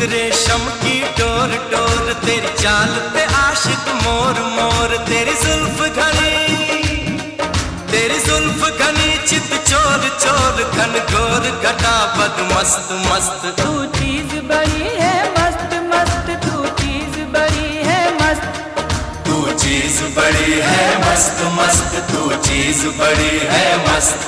रेशम की door door, तेरी चाल पे आशिक मोर मोर। तेरी जुल्फ घनी चित चोर चोर, घन घोर घटा बद मस्त मस्त। तू चीज बड़ी है मस्त मस्त, तू चीज बड़ी है मस्त। तू चीज बड़ी है मस्त मस्त, तू चीज बड़ी है मस्त।